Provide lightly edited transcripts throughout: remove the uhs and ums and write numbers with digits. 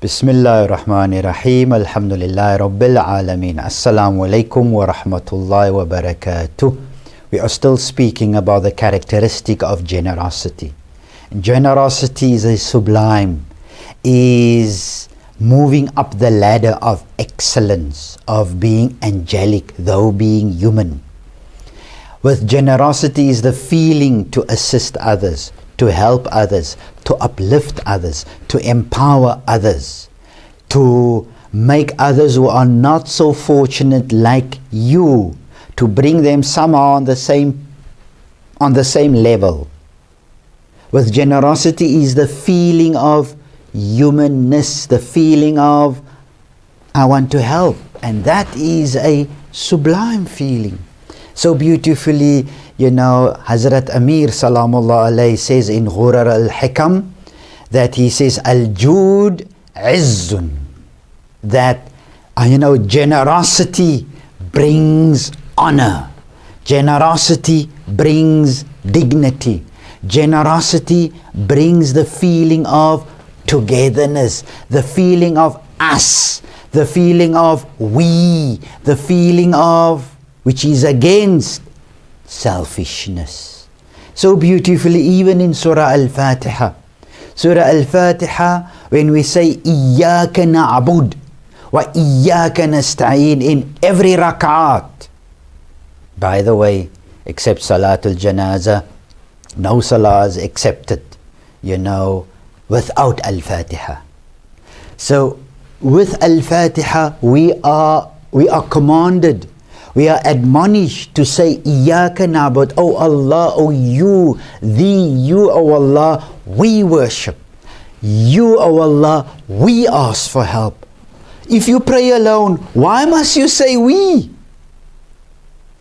Bismillahirrahmanirrahim. Alhamdulillahi Rabbil Alameen. Assalamu alaikum wa rahmatullahi wa barakatuh. We are still speaking about the characteristic of generosity. Generosity is a sublime, is moving up the ladder of excellence, of being angelic, though being human. With generosity is the feeling to assist others, to help others, to uplift others, to empower others, to make others who are not so fortunate like you, to bring them somehow on the same level. With generosity is the feeling of humanness, the feeling of I want to help, and that is a sublime feeling. So beautifully, Hazrat Amir Salamullah alayhi says in Ghurar al-Hikam that he says, Al-Jud Izzun, that generosity brings honor, generosity brings dignity, generosity brings the feeling of togetherness, the feeling of us, the feeling of we, the feeling of which is against selfishness. So beautifully, even in Surah Al-Fatiha. Surah Al-Fatiha, when we say Iyyaka na'bud wa Iyyaka nasta'een in every rak'at. By the way, except Salatul Janazah, no salah is accepted, without Al-Fatiha. So with Al-Fatiha, we are commanded, we are admonished to say, Iyyaka na'bud, O Allah, O you, thee, you, O Allah, we worship. You, O Allah, we ask for help. If you pray alone, why must you say we?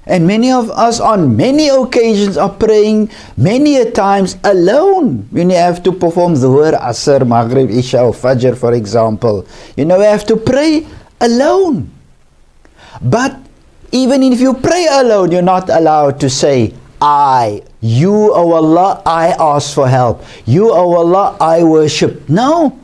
And many of us on many occasions are praying many a times alone. When you have to perform Dhuhr, Asr, Maghrib, Isha or Fajr, for example. We have to pray alone. But even if you pray alone, you're not allowed to say, you, O Allah, I ask for help. You, O Allah, I worship. No.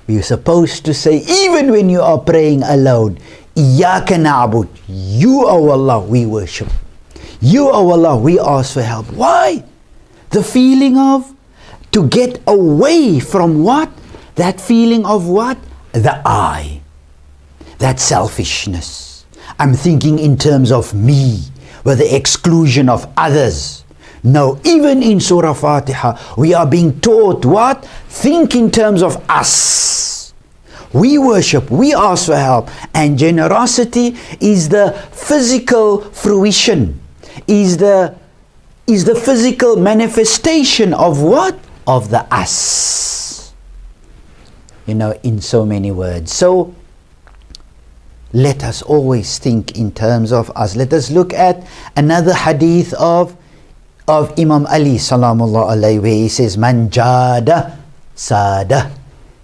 You're supposed to say, even when you are praying alone, Iyyaka na'bud, you, O Allah, we worship. You, O Allah, we ask for help. Why? The feeling of to get away from what? That feeling of what? The I. That selfishness. I'm thinking in terms of me, with the exclusion of others. No, even in Surah Fatiha, we are being taught what? Think in terms of us. We worship, we ask for help. And generosity is the physical fruition, is the physical manifestation of what? Of the us. In so many words. So, let us always think in terms of us. Let us look at another hadith of Imam Ali Salamullah alayhi, where he says, Man jada sada.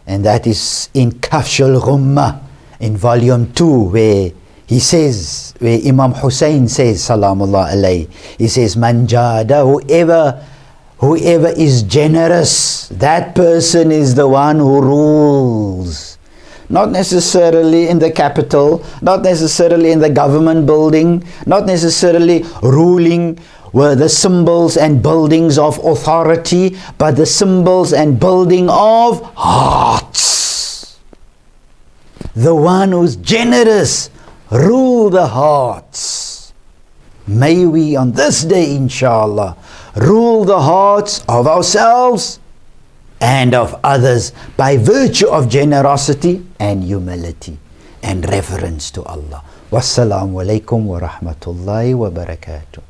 And that is in Kafshul Ghummah in volume 2, where he says, where Imam Hussein says Salamullah alayhi, he says, Man jada, whoever is generous, that person is the one who rules. Not necessarily in the capital, not necessarily in the government building, not necessarily ruling were the symbols and buildings of authority, but the symbols and building of hearts. The one who's generous, rule the hearts. May we on this day, inshallah, rule the hearts of ourselves and of others by virtue of generosity and humility and reverence to Allah. Wassalamu alaikum wa rahmatullahi wa barakatuh.